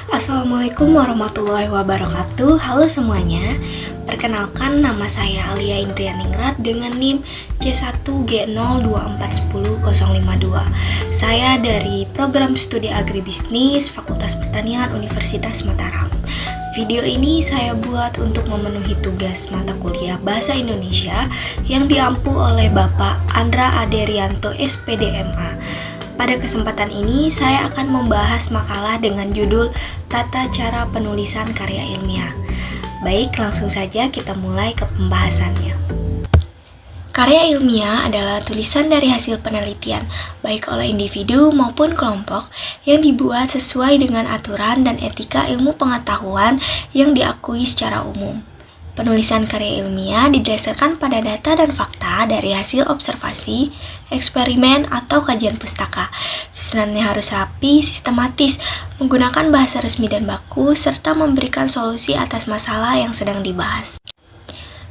Assalamualaikum warahmatullahi wabarakatuh. Halo semuanya. Perkenalkan, nama saya Alia Indrianingrat dengan NIM C1G0241052. Saya dari Program Studi Agribisnis Fakultas Pertanian Universitas Mataram. Video ini saya buat untuk memenuhi tugas mata kuliah Bahasa Indonesia yang diampu oleh Bapak Andra Aderianto SPDMA. Pada kesempatan ini, saya akan membahas makalah dengan judul Tata Cara Penulisan Karya Ilmiah. Baik, langsung saja kita mulai ke pembahasannya. Karya ilmiah adalah tulisan dari hasil penelitian, baik oleh individu maupun kelompok, yang dibuat sesuai dengan aturan dan etika ilmu pengetahuan yang diakui secara umum. Penulisan karya ilmiah didasarkan pada data dan fakta dari hasil observasi, eksperimen, atau kajian pustaka. Susunannya harus rapi, sistematis, menggunakan bahasa resmi dan baku, serta memberikan solusi atas masalah yang sedang dibahas.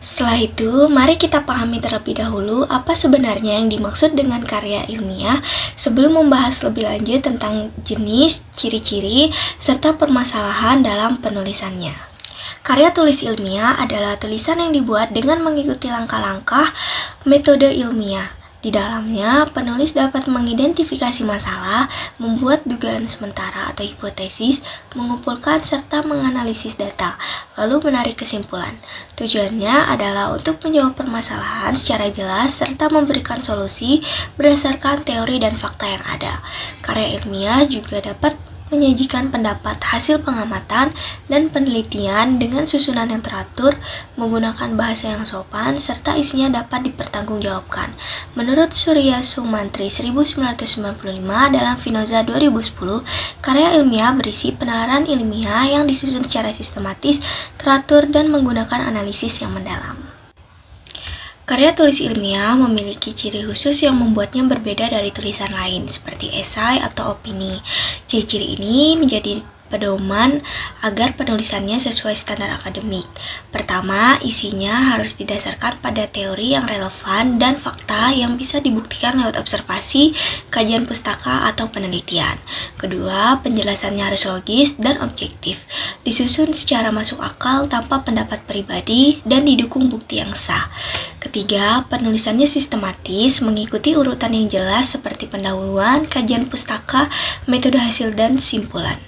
Setelah itu, mari kita pahami terlebih dahulu apa sebenarnya yang dimaksud dengan karya ilmiah sebelum membahas lebih lanjut tentang jenis, ciri-ciri, serta permasalahan dalam penulisannya. Karya tulis ilmiah adalah tulisan yang dibuat dengan mengikuti langkah-langkah metode ilmiah. Di dalamnya, penulis dapat mengidentifikasi masalah, membuat dugaan sementara atau hipotesis, mengumpulkan serta menganalisis data, lalu menarik kesimpulan. Tujuannya adalah untuk menjawab permasalahan secara jelas serta memberikan solusi berdasarkan teori dan fakta yang ada. Karya ilmiah juga dapat menyajikan pendapat hasil pengamatan dan penelitian dengan susunan yang teratur, menggunakan bahasa yang sopan, serta isinya dapat dipertanggungjawabkan. Menurut Surya Sumantri 1995 dalam Finoza 2010, karya ilmiah berisi penalaran ilmiah yang disusun secara sistematis, teratur, dan menggunakan analisis yang mendalam. Karya tulis ilmiah memiliki ciri khusus yang membuatnya berbeda dari tulisan lain, seperti esai atau opini. Ciri-ciri ini menjadi pedoman agar penulisannya sesuai standar akademik. Pertama, isinya harus didasarkan pada teori yang relevan dan fakta yang bisa dibuktikan lewat observasi, kajian pustaka, atau penelitian. Kedua, penjelasannya harus logis dan objektif, disusun secara masuk akal tanpa pendapat pribadi dan didukung bukti yang sah. Ketiga, penulisannya sistematis, mengikuti urutan yang jelas seperti pendahuluan, kajian pustaka, metode hasil, dan simpulan.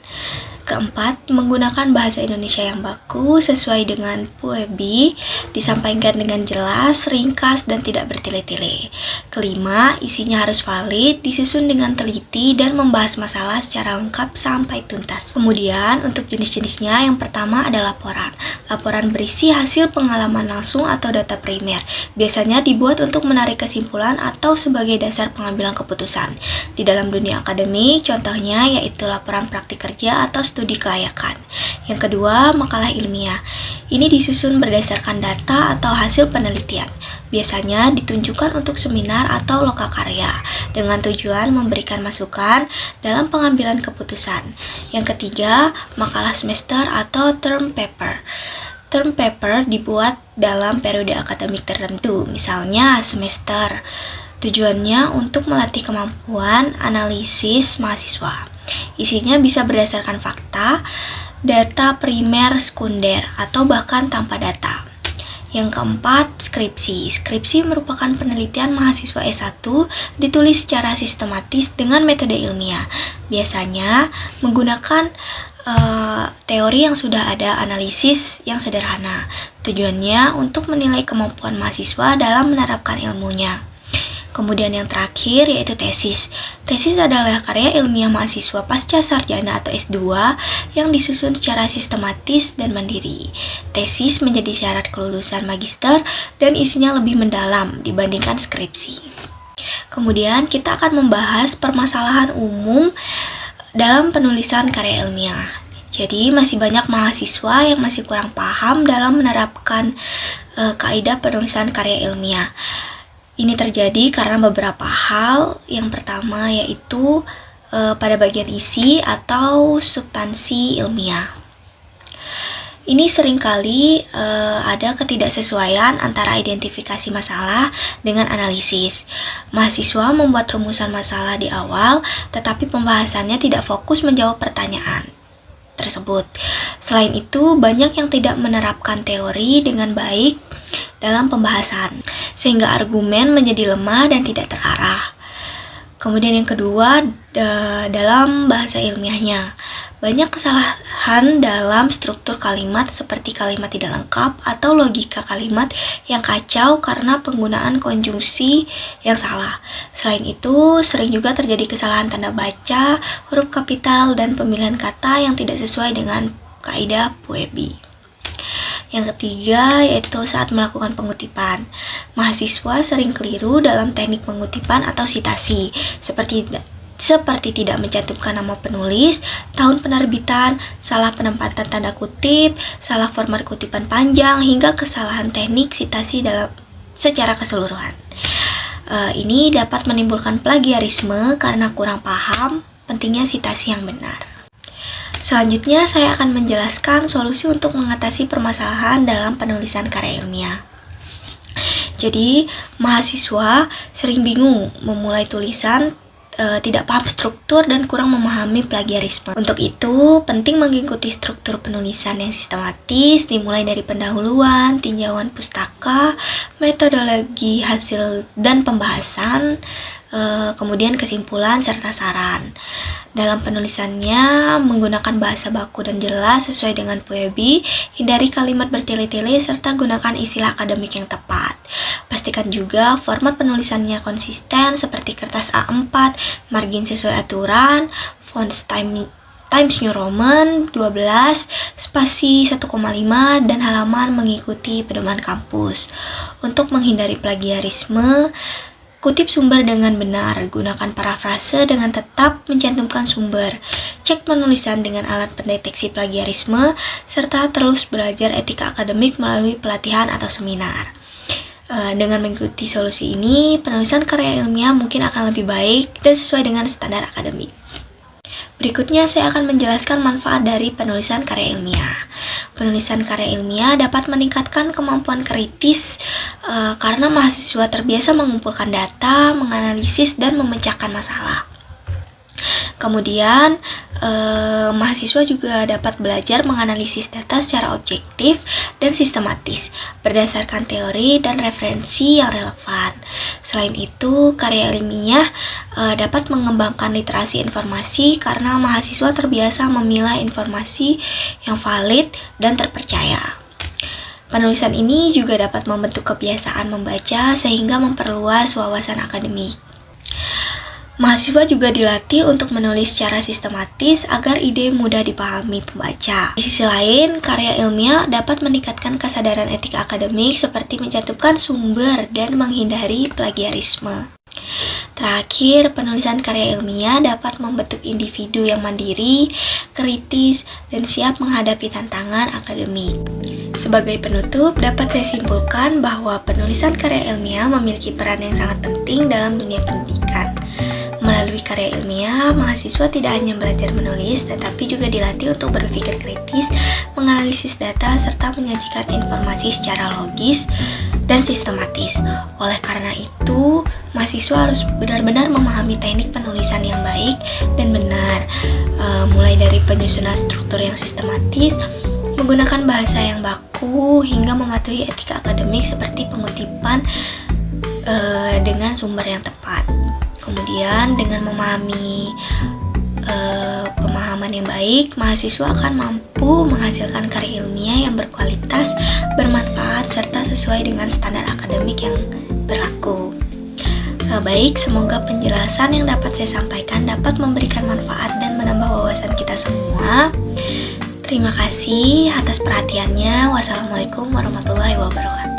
Keempat, menggunakan bahasa Indonesia yang baku sesuai dengan PUEBI, disampaikan dengan jelas, ringkas, dan tidak bertele-tele. Kelima, isinya harus valid, disusun dengan teliti, dan membahas masalah secara lengkap sampai tuntas. Kemudian, untuk jenis-jenisnya, yang pertama ada laporan. Laporan berisi hasil pengalaman langsung atau data primer, biasanya dibuat untuk menarik kesimpulan atau sebagai dasar pengambilan keputusan. Di dalam dunia akademik, contohnya yaitu laporan praktik kerja atau studi kelayakan. Yang kedua, makalah ilmiah. Ini disusun berdasarkan data atau hasil penelitian. Biasanya ditunjukkan untuk seminar atau lokakarya dengan tujuan memberikan masukan dalam pengambilan keputusan. Yang ketiga, makalah semester atau term paper. Term paper dibuat dalam periode akademik tertentu, misalnya semester. Tujuannya untuk melatih kemampuan analisis mahasiswa. Isinya bisa berdasarkan fakta, data primer, sekunder, atau bahkan tanpa data. Yang keempat, skripsi. Skripsi merupakan penelitian mahasiswa S1 ditulis secara sistematis dengan metode ilmiah. Biasanya menggunakan teori yang sudah ada, analisis yang sederhana. Tujuannya untuk menilai kemampuan mahasiswa dalam menerapkan ilmunya. Kemudian yang terakhir yaitu tesis. Tesis adalah karya ilmiah mahasiswa pasca sarjana atau S2 yang disusun secara sistematis dan mandiri. Tesis menjadi syarat kelulusan magister dan isinya lebih mendalam dibandingkan skripsi. Kemudian kita akan membahas permasalahan umum dalam penulisan karya ilmiah. Jadi masih banyak mahasiswa yang masih kurang paham dalam menerapkan kaidah penulisan karya ilmiah. Ini terjadi karena beberapa hal. Yang pertama yaitu pada bagian isi atau substansi ilmiah. Ini seringkali ada ketidaksesuaian antara identifikasi masalah dengan analisis. Mahasiswa membuat rumusan masalah di awal, tetapi pembahasannya tidak fokus menjawab pertanyaan tersebut. Selain itu, banyak yang tidak menerapkan teori dengan baik dalam pembahasan, sehingga argumen menjadi lemah dan tidak terarah. Kemudian yang kedua, dalam bahasa ilmiahnya. Banyak kesalahan dalam struktur kalimat seperti kalimat tidak lengkap atau logika kalimat yang kacau karena penggunaan konjungsi yang salah. Selain itu, sering juga terjadi kesalahan tanda baca, huruf kapital, dan pemilihan kata yang tidak sesuai dengan kaidah Puebi. Yang ketiga yaitu saat melakukan pengutipan. Mahasiswa sering keliru dalam teknik pengutipan atau sitasi, seperti tidak mencantumkan nama penulis, tahun penerbitan, salah penempatan tanda kutip, salah format kutipan panjang, hingga kesalahan teknik sitasi secara keseluruhan. Ini dapat menimbulkan plagiarisme karena kurang paham pentingnya sitasi yang benar. Selanjutnya, saya akan menjelaskan solusi untuk mengatasi permasalahan dalam penulisan karya ilmiah. Jadi, mahasiswa sering bingung memulai tulisan, tidak paham struktur dan kurang memahami plagiarisme. Untuk itu, penting mengikuti struktur penulisan yang sistematis, dimulai dari pendahuluan, tinjauan pustaka, metodologi hasil dan pembahasan, kemudian kesimpulan serta saran. Dalam penulisannya, menggunakan bahasa baku dan jelas sesuai dengan Puebi, hindari kalimat bertele-tele, serta gunakan istilah akademik yang tepat. Pastikan juga format penulisannya konsisten seperti kertas A4, margin sesuai aturan, font Times New Roman 12, spasi 1,5, dan halaman mengikuti pedoman kampus. Untuk menghindari plagiarisme, kutip sumber dengan benar, gunakan parafrase dengan tetap mencantumkan sumber, cek penulisan dengan alat pendeteksi plagiarisme, serta terus belajar etika akademik melalui pelatihan atau seminar. Dengan mengikuti solusi ini, penulisan karya ilmiah mungkin akan lebih baik dan sesuai dengan standar akademik. Berikutnya saya akan menjelaskan manfaat dari penulisan karya ilmiah. Penulisan karya ilmiah dapat meningkatkan kemampuan kritis karena mahasiswa terbiasa mengumpulkan data, menganalisis, dan memecahkan masalah. Kemudian, mahasiswa juga dapat belajar menganalisis data secara objektif dan sistematis berdasarkan teori dan referensi yang relevan. Selain itu, karya ilmiah dapat mengembangkan literasi informasi karena mahasiswa terbiasa memilah informasi yang valid dan terpercaya. Penulisan ini juga dapat membentuk kebiasaan membaca sehingga memperluas wawasan akademik. Mahasiswa juga dilatih untuk menulis secara sistematis agar ide mudah dipahami pembaca. Di sisi lain, karya ilmiah dapat meningkatkan kesadaran etika akademik seperti mencantumkan sumber dan menghindari plagiarisme. Terakhir, penulisan karya ilmiah dapat membentuk individu yang mandiri, kritis, dan siap menghadapi tantangan akademik. Sebagai penutup, dapat saya simpulkan bahwa penulisan karya ilmiah memiliki peran yang sangat penting dalam dunia pendidikan. Melalui karya ilmiah, mahasiswa tidak hanya belajar menulis, tetapi juga dilatih untuk berpikir kritis, menganalisis data, serta menyajikan informasi secara logis dan sistematis. Oleh karena itu, mahasiswa harus benar-benar memahami teknik penulisan yang baik dan benar, mulai dari penyusunan struktur yang sistematis, menggunakan bahasa yang baku, hingga mematuhi etika akademik seperti pengutipan dengan sumber yang tepat. Kemudian dengan memahami pemahaman yang baik, mahasiswa akan mampu menghasilkan karya ilmiah yang berkualitas, bermanfaat, serta sesuai dengan standar akademik yang berlaku. Baik, semoga penjelasan yang dapat saya sampaikan dapat memberikan manfaat dan menambah wawasan kita semua. Terima kasih atas perhatiannya. Wassalamualaikum warahmatullahi wabarakatuh.